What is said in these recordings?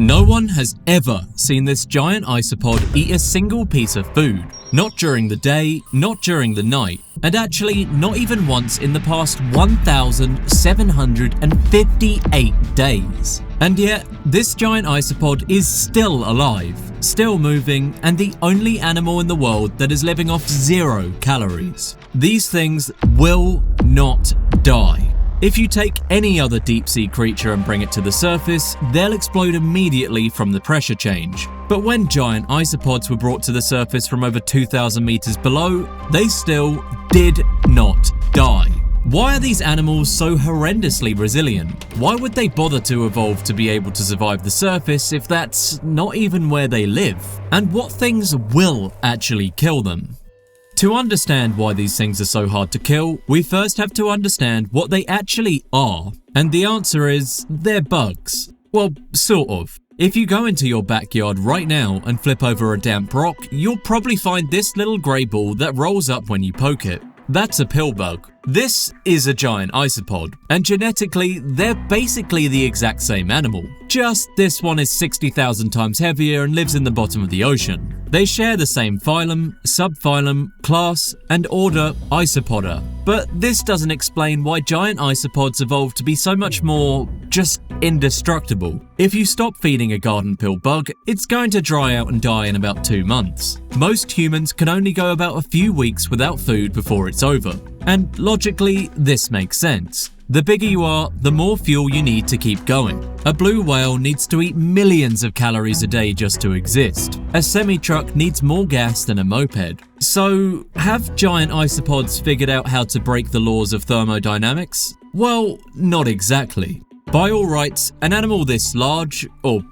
No one has ever seen this giant isopod eat a single piece of food. Not during the day, not during the night, and actually not even once in the past 1,758 days. And yet, this giant isopod is still alive, still moving, and the only animal in the world that is living off 0 calories. These things will not die. If you take any other deep-sea creature and bring it to the surface, they'll explode immediately from the pressure change. But when giant isopods were brought to the surface from over 2,000 meters below, they still did not die. Why are these animals so horrendously resilient? Why would they bother to evolve to be able to survive the surface if that's not even where they live? And what things will actually kill them? To understand why these things are so hard to kill, we first have to understand what they actually are. And the answer is, they're bugs. Well, sort of. If you go into your backyard right now and flip over a damp rock, you'll probably find this little grey ball that rolls up when you poke it. That's a pill bug. This is a giant isopod, and genetically, they're basically the exact same animal. Just this one is 60,000 times heavier and lives in the bottom of the ocean. They share the same phylum, subphylum, class, and order Isopoda. But this doesn't explain why giant isopods evolved to be so much more just indestructible. If you stop feeding a garden pill bug, it's going to dry out and die in about 2 months. Most humans can only go about a few weeks without food before it's over. And logically, this makes sense. The bigger you are, the more fuel you need to keep going. A blue whale needs to eat millions of calories a day just to exist. A semi-truck needs more gas than a moped. So, have giant isopods figured out how to break the laws of thermodynamics? Well, not exactly. By all rights, an animal this large, or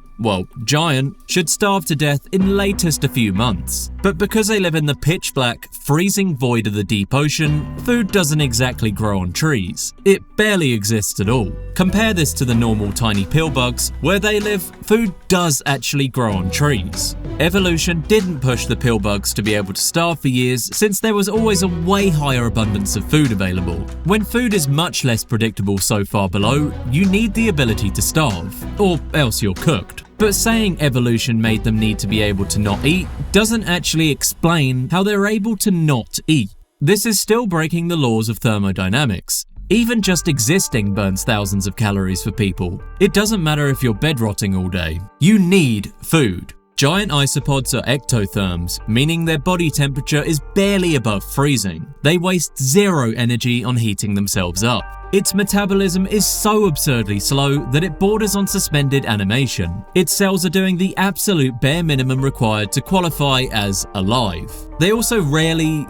giant, should starve to death in latest a few months. But because they live in the pitch black, freezing void of the deep ocean, food doesn't exactly grow on trees. It barely exists at all. Compare this to the normal tiny pill bugs. Where they live, food does actually grow on trees. Evolution didn't push the pill bugs to be able to starve for years, since there was always a way higher abundance of food available. When food is much less predictable so far below, you need the ability to starve, or else you're cooked. But saying evolution made them need to be able to not eat doesn't actually explain how they're able to not eat. This is still breaking the laws of thermodynamics. Even just existing burns thousands of calories for people. It doesn't matter if you're bedrotting all day. You need food. Giant isopods are ectotherms, meaning their body temperature is barely above freezing. They waste 0 energy on heating themselves up. Its metabolism is so absurdly slow that it borders on suspended animation. Its cells are doing the absolute bare minimum required to qualify as alive. They also rarely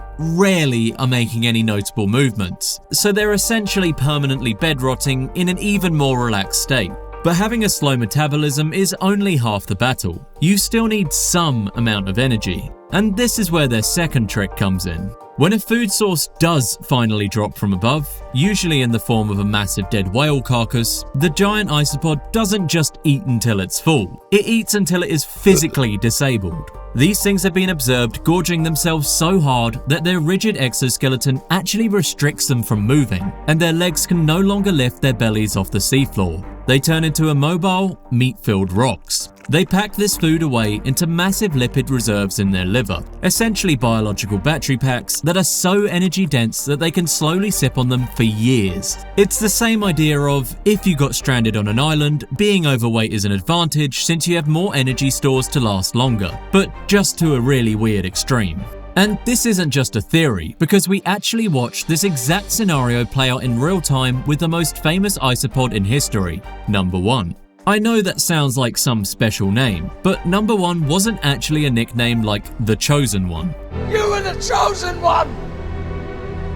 are making any notable movements, so they're essentially permanently bedrotting in an even more relaxed state. But having a slow metabolism is only half the battle. You still need some amount of energy. And this is where their second trick comes in. When a food source does finally drop from above, usually in the form of a massive dead whale carcass, the giant isopod doesn't just eat until it's full. It eats until it is physically disabled. These things have been observed gorging themselves so hard that their rigid exoskeleton actually restricts them from moving, and their legs can no longer lift their bellies off the seafloor. They turn into immobile, meat-filled rocks. They pack this food away into massive lipid reserves in their liver, essentially biological battery packs that are so energy dense that they can slowly sip on them for years. It's the same idea of, if you got stranded on an island, being overweight is an advantage since you have more energy stores to last longer, but just to a really weird extreme. And this isn't just a theory, because we actually watched this exact scenario play out in real time with the most famous isopod in history, Number 1. I know that sounds like some special name, but Number 1 wasn't actually a nickname like the Chosen One. You were the Chosen One!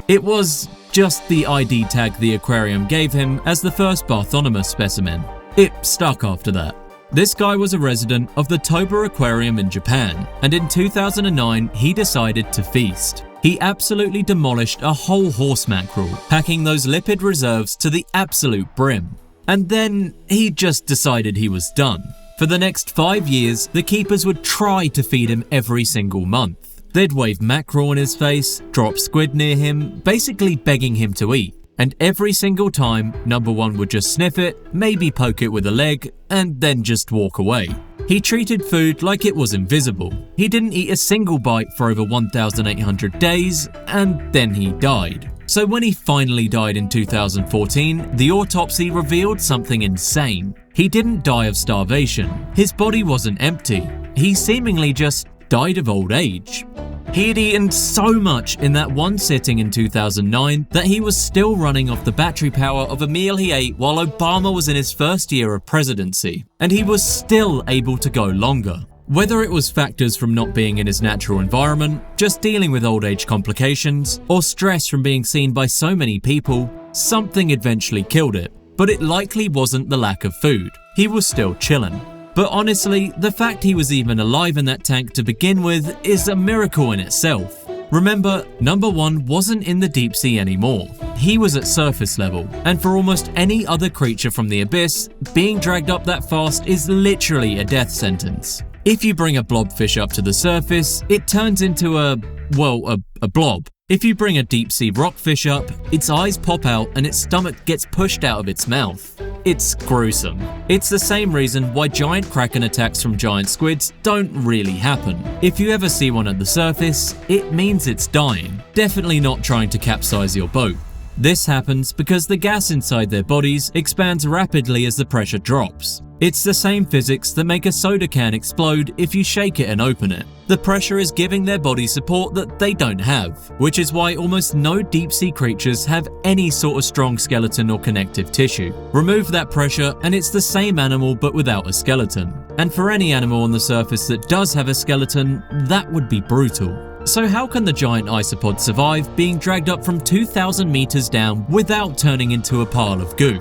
It was just the ID tag the aquarium gave him as the first Bartholomew specimen. It stuck after that. This guy was a resident of the Toba Aquarium in Japan, and in 2009 he decided to feast. He absolutely demolished a whole horse mackerel, packing those lipid reserves to the absolute brim. And then he just decided he was done. For the next 5 years, the keepers would try to feed him every single month. They'd wave mackerel in his face, drop squid near him, basically begging him to eat. and every single time, number 1 would just sniff it, maybe poke it with a leg, and then just walk away. He treated food like it was invisible. He didn't eat a single bite for over 1,800 days, and then he died. So when he finally died in 2014, the autopsy revealed something insane. He didn't die of starvation. His body wasn't empty. He seemingly just died of old age. He had eaten so much in that one sitting in 2009 that he was still running off the battery power of a meal he ate while Obama was in his first year of presidency, and he was still able to go longer. Whether it was factors from not being in his natural environment, just dealing with old age complications, or stress from being seen by so many people, something eventually killed it. But it likely wasn't the lack of food. He was still chillin'. But honestly, the fact he was even alive in that tank to begin with is a miracle in itself. Remember, number 1 wasn't in the deep sea anymore. He was at surface level, and for almost any other creature from the abyss, being dragged up that fast is literally a death sentence. If you bring a blobfish up to the surface, it turns into a blob. If you bring a deep sea rockfish up, its eyes pop out and its stomach gets pushed out of its mouth. It's gruesome. It's the same reason why giant kraken attacks from giant squids don't really happen. If you ever see one at the surface, it means it's dying, definitely not trying to capsize your boat. This happens because the gas inside their bodies expands rapidly as the pressure drops. It's the same physics that make a soda can explode if you shake it and open it. The pressure is giving their body support that they don't have, which is why almost no deep-sea creatures have any sort of strong skeleton or connective tissue. Remove that pressure and it's the same animal but without a skeleton. And for any animal on the surface that does have a skeleton, that would be brutal. So how can the giant isopod survive being dragged up from 2,000 meters down without turning into a pile of goo?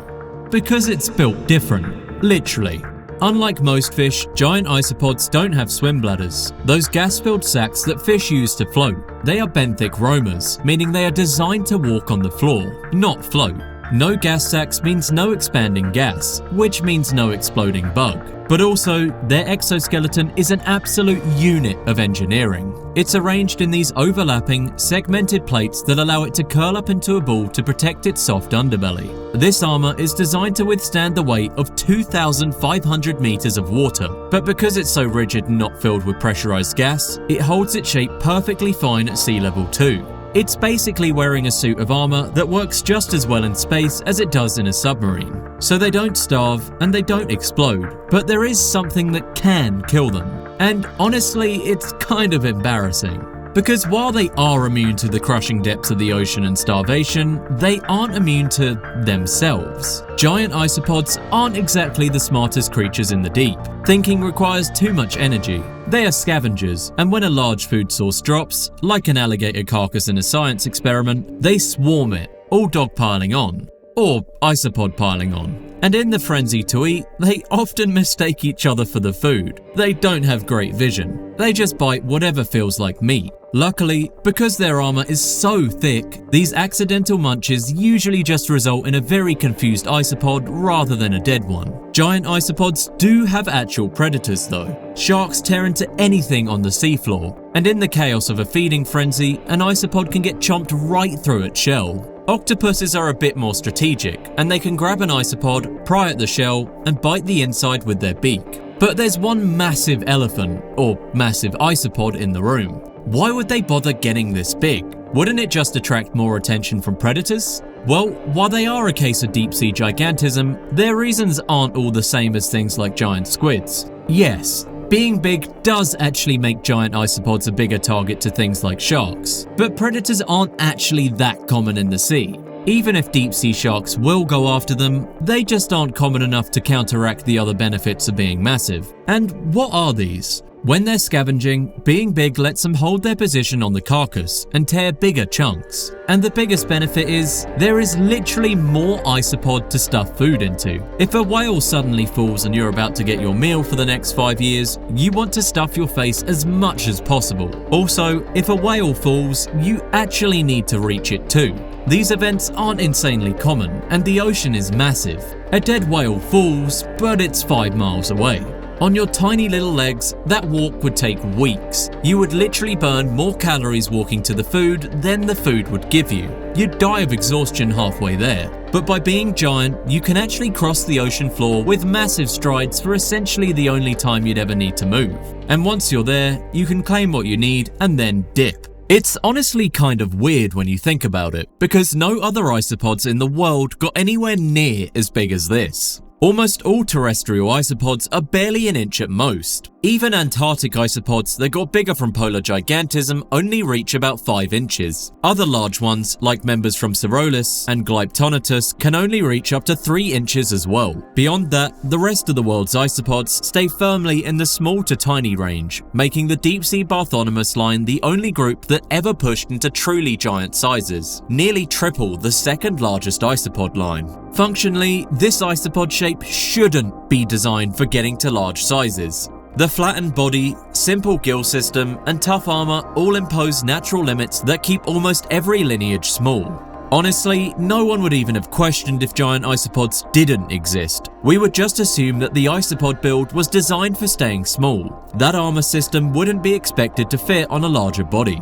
Because it's built different, literally. Unlike most fish, giant isopods don't have swim bladders, those gas-filled sacs that fish use to float. They are benthic roamers, meaning they are designed to walk on the floor, not float. No gas sacs means no expanding gas, which means no exploding bug. But also, their exoskeleton is an absolute unit of engineering. It's arranged in these overlapping, segmented plates that allow it to curl up into a ball to protect its soft underbelly. This armor is designed to withstand the weight of 2,500 meters of water, but because it's so rigid and not filled with pressurized gas, it holds its shape perfectly fine at sea level too. It's basically wearing a suit of armor that works just as well in space as it does in a submarine. So they don't starve and they don't explode, but there is something that can kill them. And honestly, it's kind of embarrassing. Because while they are immune to the crushing depths of the ocean and starvation, they aren't immune to themselves. Giant isopods aren't exactly the smartest creatures in the deep. Thinking requires too much energy. They are scavengers, and when a large food source drops, like an alligator carcass in a science experiment, they swarm it, all dogpiling on, or isopod piling on. And in the frenzy to eat, they often mistake each other for the food. They don't have great vision. They just bite whatever feels like meat. Luckily, because their armor is so thick, these accidental munches usually just result in a very confused isopod rather than a dead one. Giant isopods do have actual predators though. Sharks tear into anything on the seafloor, and in the chaos of a feeding frenzy, an isopod can get chomped right through its shell. Octopuses are a bit more strategic, and they can grab an isopod, pry at the shell, and bite the inside with their beak. But there's one massive elephant, or massive isopod in the room. Why would they bother getting this big? Wouldn't it just attract more attention from predators? Well, while they are a case of deep-sea gigantism, their reasons aren't all the same as things like giant squids. Yes, being big does actually make giant isopods a bigger target to things like sharks, but predators aren't actually that common in the sea. Even if deep-sea sharks will go after them, they just aren't common enough to counteract the other benefits of being massive. And what are these? When they're scavenging, being big lets them hold their position on the carcass and tear bigger chunks. And the biggest benefit is, there is literally more isopod to stuff food into. If a whale suddenly falls and you're about to get your meal for the next 5 years, you want to stuff your face as much as possible. Also, if a whale falls, you actually need to reach it too. These events aren't insanely common, and the ocean is massive. A dead whale falls, but it's 5 miles away. On your tiny little legs, that walk would take weeks. You would literally burn more calories walking to the food than the food would give you. You'd die of exhaustion halfway there. But by being giant, you can actually cross the ocean floor with massive strides for essentially the only time you'd ever need to move. And once you're there, you can claim what you need and then dip. It's honestly kind of weird when you think about it, because no other isopods in the world got anywhere near as big as this. Almost all terrestrial isopods are barely an inch at most. Even Antarctic isopods that got bigger from polar gigantism only reach about 5 inches. Other large ones, like members from Cerulus and Glyptonitus, can only reach up to 3 inches as well. Beyond that, the rest of the world's isopods stay firmly in the small to tiny range, making the deep-sea Bartholomeus line the only group that ever pushed into truly giant sizes, nearly triple the second largest isopod line. Functionally, this isopod shape shouldn't be designed for getting to large sizes. The flattened body, simple gill system, and tough armor all impose natural limits that keep almost every lineage small. Honestly, no one would even have questioned if giant isopods didn't exist. We would just assume that the isopod build was designed for staying small. That armor system wouldn't be expected to fit on a larger body.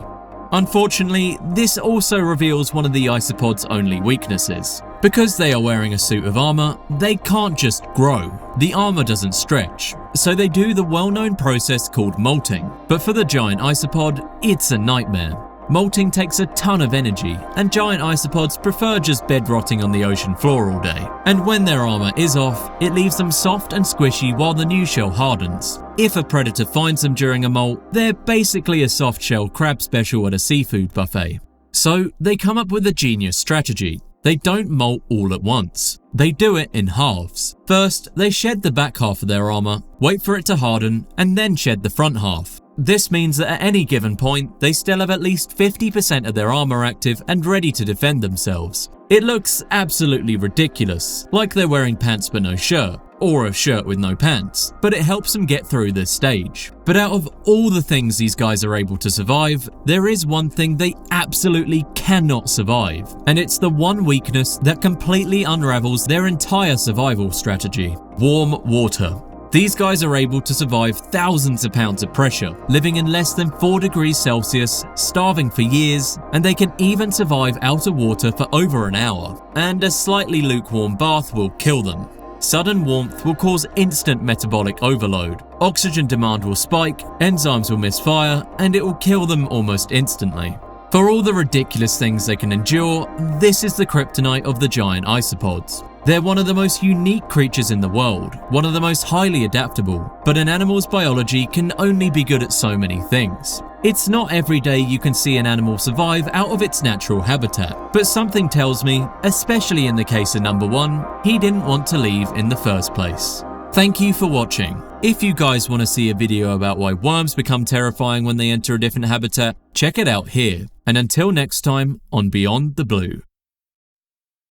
Unfortunately, this also reveals one of the isopod's only weaknesses. Because they are wearing a suit of armor, they can't just grow. The armor doesn't stretch, so they do the well-known process called molting. But for the giant isopod, it's a nightmare. Molting takes a ton of energy, and giant isopods prefer just bed-rotting on the ocean floor all day. And when their armor is off, it leaves them soft and squishy while the new shell hardens. If a predator finds them during a molt, they're basically a soft-shell crab special at a seafood buffet. So they come up with a genius strategy. They don't molt all at once. They do it in halves. First, they shed the back half of their armor, wait for it to harden, and then shed the front half. This means that at any given point, they still have at least 50% of their armor active and ready to defend themselves. It looks absolutely ridiculous, like they're wearing pants but no shirt, or a shirt with no pants, but it helps them get through this stage. But out of all the things these guys are able to survive, there is one thing they absolutely cannot survive, and it's the one weakness that completely unravels their entire survival strategy: warm water. These guys are able to survive thousands of pounds of pressure, living in less than 4 degrees Celsius, starving for years, and they can even survive out of water for over an hour, and a slightly lukewarm bath will kill them. Sudden warmth will cause instant metabolic overload, oxygen demand will spike, enzymes will misfire, and it will kill them almost instantly. For all the ridiculous things they can endure, this is the kryptonite of the giant isopods. They're one of the most unique creatures in the world, one of the most highly adaptable, but an animal's biology can only be good at so many things. It's not every day you can see an animal survive out of its natural habitat, but something tells me, especially in the case of number 1, he didn't want to leave in the first place. Thank you for watching. If you guys want to see a video about why worms become terrifying when they enter a different habitat, check it out here. And until next time on Beyond the Blue.